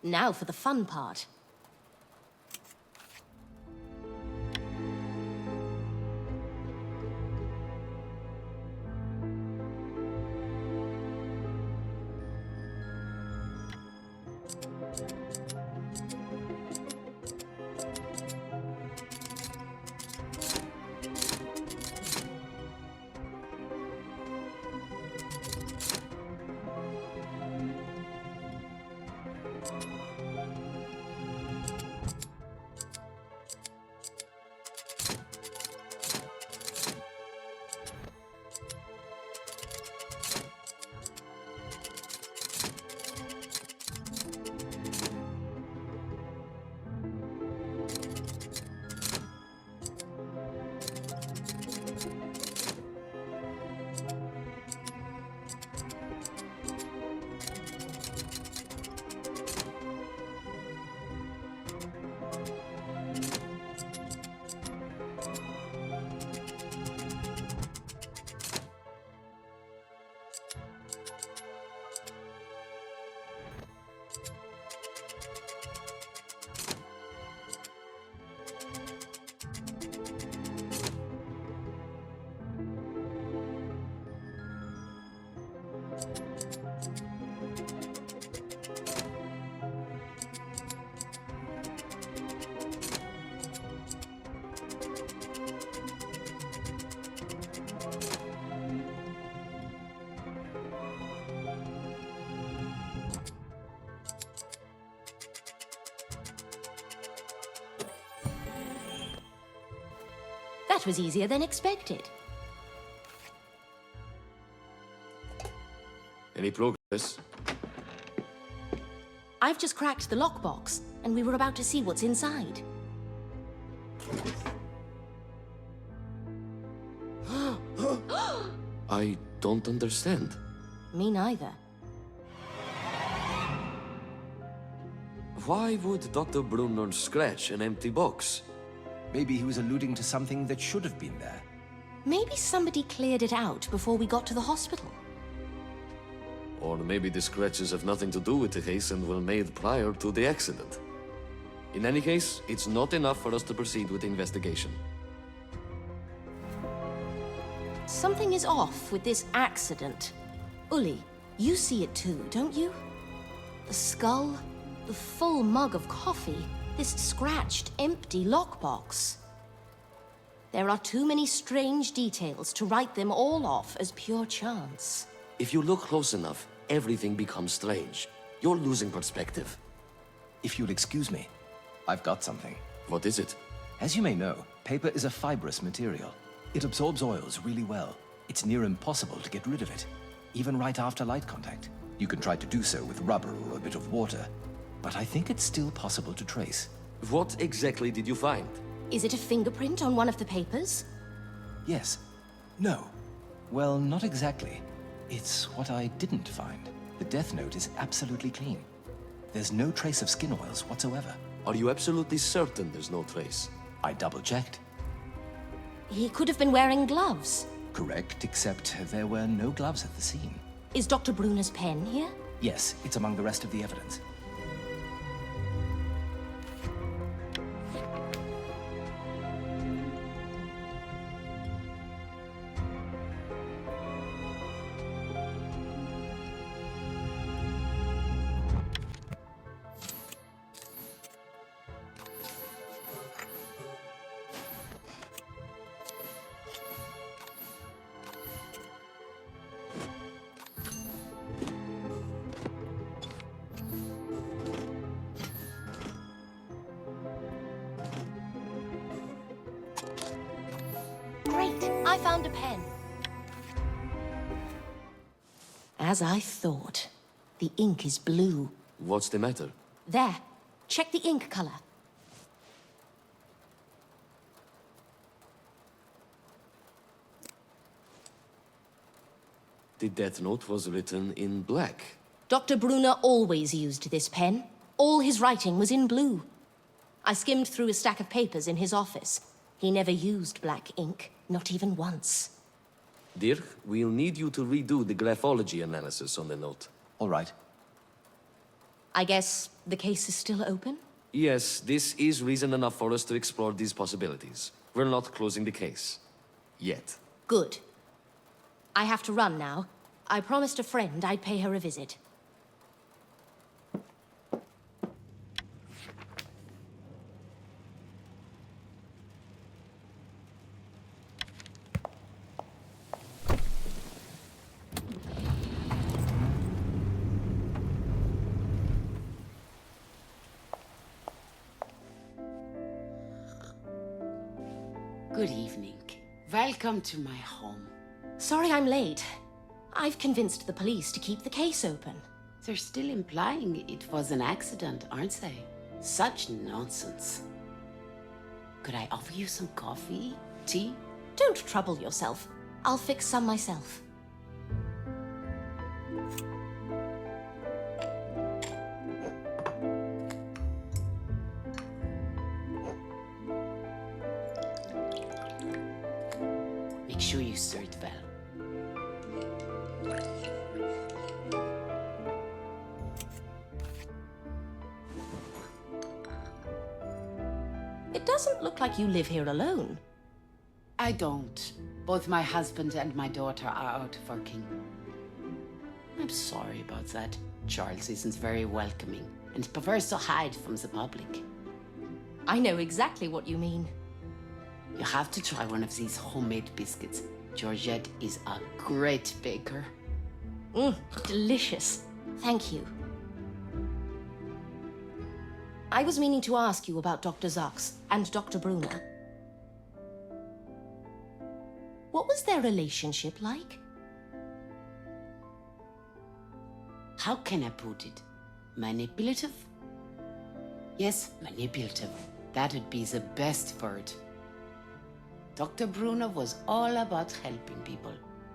Now for the fun part. That was easier than expected. Any progress? I've just cracked the lockbox, and we were about to see what's inside. I don't understand. Me neither. Why would Dr. Brunner scratch an empty box? Maybe he was alluding to something that should have been there. Maybe somebody cleared it out before we got to the hospital. Or maybe the scratches have nothing to do with the case and were made prior to the accident. In any case, it's not enough for us to proceed with the investigation. Something is off with this accident. Uli, you see it too, don't you? The skull, the full mug of coffee, this scratched, empty lockbox. There are too many strange details to write them all off as pure chance. If you look close enough, everything becomes strange. You're losing perspective. If you'll excuse me, I've got something. What is it? As you may know, paper is a fibrous material. It absorbs oils really well. It's near impossible to get rid of it, even right after light contact. You can try to do so with rubber or a bit of water, but I think it's still possible to trace. What exactly did you find? Is it a fingerprint on one of the papers? Yes. No. Well, not exactly. It's what I didn't find. The death note is absolutely clean. There's no trace of skin oils whatsoever. Are you absolutely certain there's no trace? I double-checked. He could have been wearing gloves. Correct, except there were no gloves at the scene. Is Dr. Brunner's pen here? Yes, it's among the rest of the evidence. Great, I found a pen. As I thought, the ink is blue. What's the matter? There, check the ink color. The death note was written in black. Dr. Brunner always used this pen. All his writing was in blue. I skimmed through a stack of papers in his office. He never used black ink, not even once. Dirk, we'll need you to redo the graphology analysis on the note. All right. I guess the case is still open? Yes, this is reason enough for us to explore these possibilities. We're not closing the case. Yet. Good. I have to run now. I promised a friend I'd pay her a visit. Good evening. Welcome to my home. Sorry I'm late. I've convinced the police to keep the case open. They're still implying it was an accident, aren't they? Such nonsense. Could I offer you some coffee? Tea? Don't trouble yourself. I'll fix some myself. Make sure you stir it well. It doesn't look like you live here alone. I don't. Both my husband and my daughter are out working. I'm sorry about that. Charles isn't very welcoming and prefers to hide from the public. I know exactly what you mean. You have to try one of these homemade biscuits. Georgette is a great baker. Delicious. Thank you. I was meaning to ask you about Dr. Zaks and Dr. Brunner. What was their relationship like? How can I put it? Manipulative? Yes, manipulative. That'd be the best word. Dr. Brunner was all about helping people.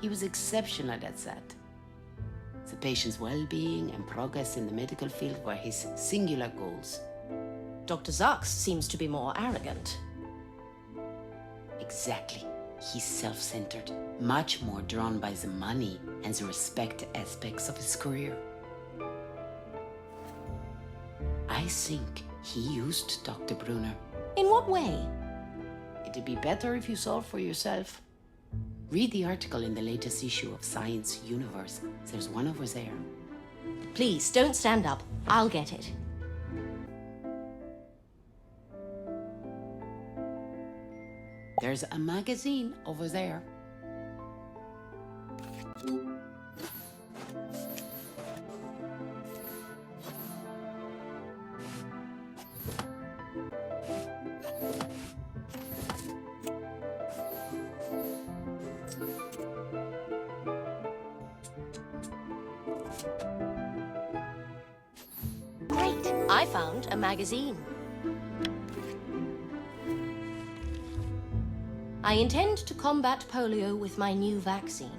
He was exceptional at that. The patient's well-being and progress in the medical field were his singular goals. Dr. Zaks seems to be more arrogant. Exactly. He's self-centered, much more drawn by the money and the respect aspects of his career. I think he used Dr. Brunner. In what way? It'd be better if you saw for yourself. Read the article in the latest issue of Science Universe. There's one over there. Please, don't stand up. I'll get it. There's a magazine over there. Great. I found a magazine. I intend to combat polio with my new vaccine.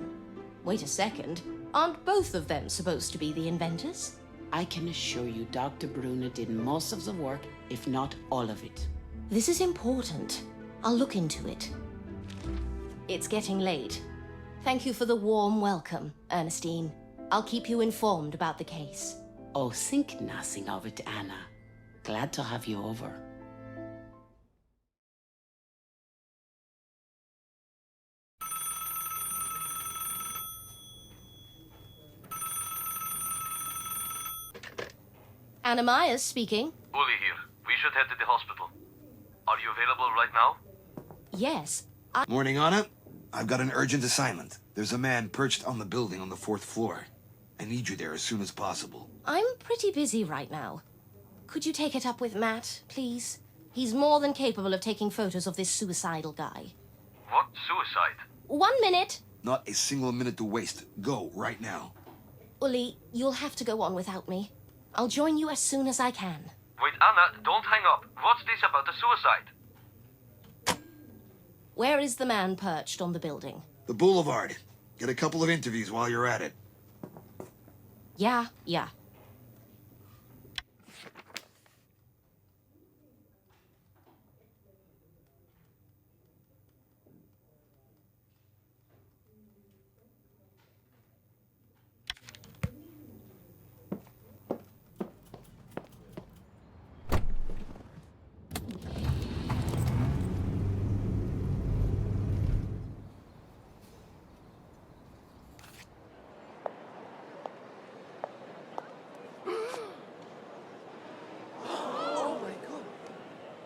Wait a second. Aren't both of them supposed to be the inventors? I can assure you Dr. Brunner did most of the work, if not all of it. This is important. I'll look into it. It's getting late. Thank you for the warm welcome, Ernestine. I'll keep you informed about the case. Oh, think nothing of it, Anna. Glad to have you over. Anna Myers speaking. Uli here. We should head to the hospital. Are you available right now? Yes. Morning, Anna. I've got an urgent assignment. There's a man perched on the building on the 4th floor. I need you there as soon as possible. I'm pretty busy right now. Could you take it up with Matt, please? He's more than capable of taking photos of this suicidal guy. What? Suicide? 1 minute. Not a single minute to waste. Go, right now. Uli, you'll have to go on without me. I'll join you as soon as I can. Wait, Anna, don't hang up. What's this about the suicide? Where is the man perched on the building? The Boulevard. Get a couple of interviews while you're at it. Yeah.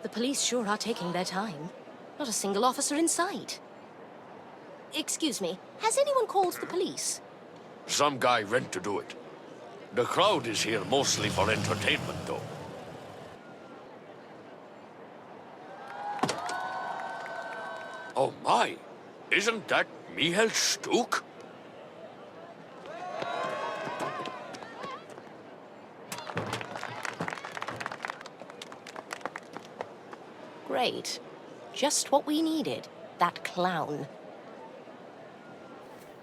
The police sure are taking their time. Not a single officer in sight. Excuse me, has anyone called the police? Some guy went to do it. The crowd is here mostly for entertainment, though. Oh my! Isn't that Michael Stuck? Great. Just what we needed. That clown.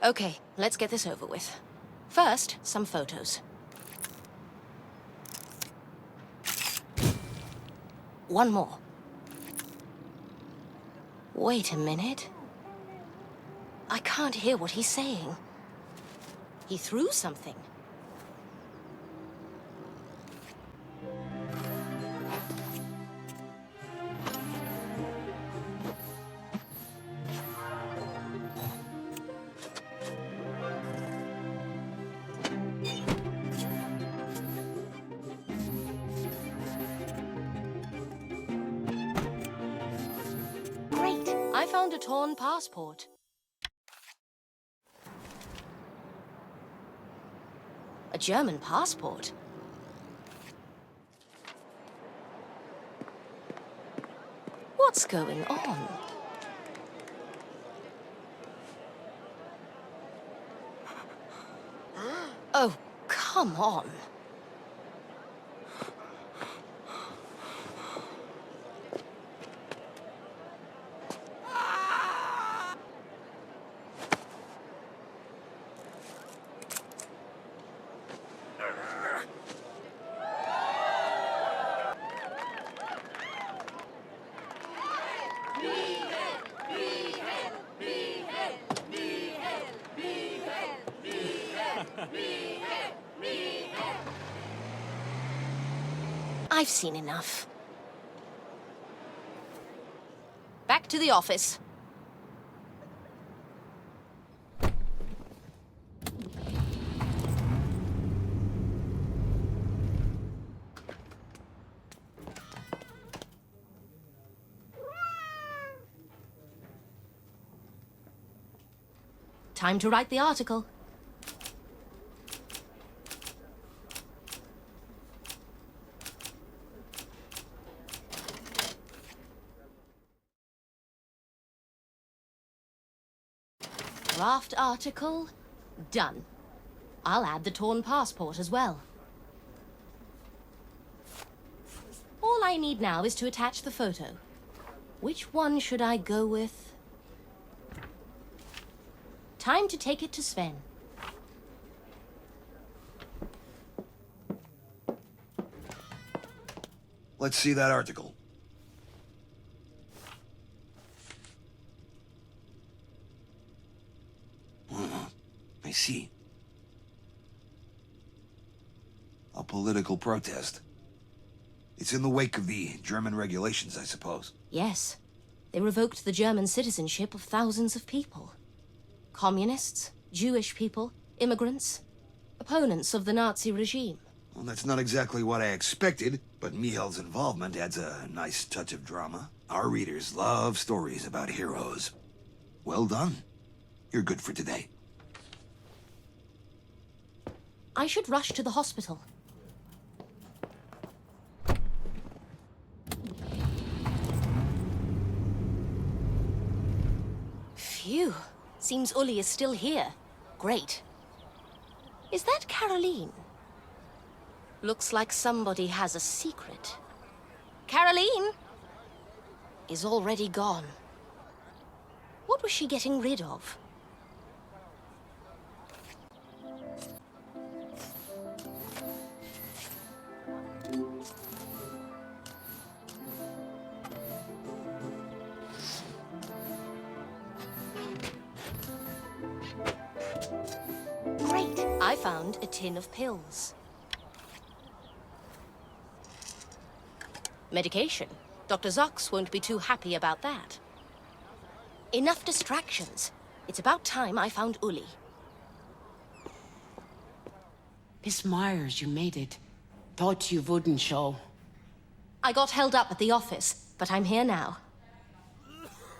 Okay, let's get this over with. First, some photos. One more. Wait a minute. I can't hear what he's saying. He threw something. Great! I found a torn passport. A German passport? What's going on? Oh, come on. I've seen enough. Back to the office. Time to write the article. Draft article, done. I'll add the torn passport as well. All I need now is to attach the photo. Which one should I go with? Time to take it to Sven. Let's see that article. I see. A political protest. It's in the wake of the German regulations, I suppose. Yes. They revoked the German citizenship of thousands of people. Communists, Jewish people, immigrants, opponents of the Nazi regime. Well, that's not exactly what I expected, but Michael's involvement adds a nice touch of drama. Our readers love stories about heroes. Well done. You're good for today. I should rush to the hospital. Phew. Seems Uli is still here. Great. Is that Caroline? Looks like somebody has a secret. Caroline is already gone. What was she getting rid of? Great! I found a tin of pills. Medication. Dr. Zox won't be too happy about that. Enough distractions. It's about time I found Uli. Miss Myers, you made it. Thought you wouldn't show. I got held up at the office. but I'm here now.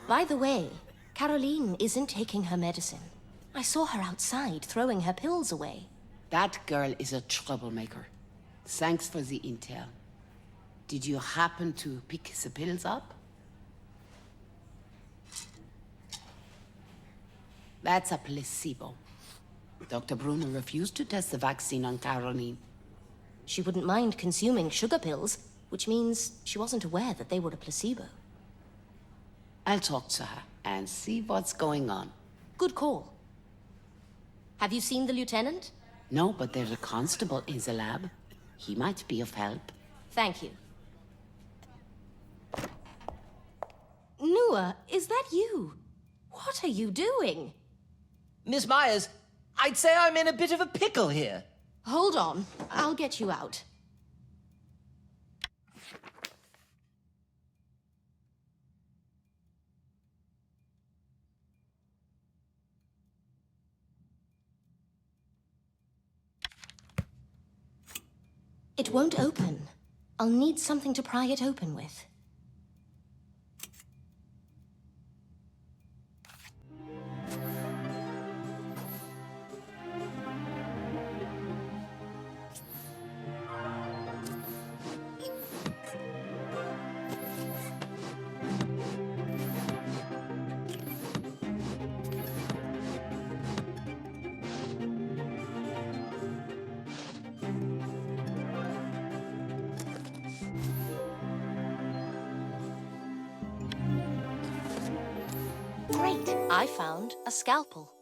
By the way, Caroline isn't taking her medicine. I saw her outside throwing her pills away. That girl is a troublemaker. Thanks for the intel. Did you happen to pick the pills up? That's a placebo. Dr. Bruno refused to test the vaccine on Caroline. She wouldn't mind consuming sugar pills, which means she wasn't aware that they were a placebo. I'll talk to her and see what's going on. Good call. Have you seen the lieutenant? No, but there's a constable in the lab. He might be of help. Thank you. Nua, is that you? What are you doing? Miss Myers, I'd say I'm in a bit of a pickle here. Hold on. I'll get you out. It won't open. I'll need something to pry it open with. Great! I found a scalpel.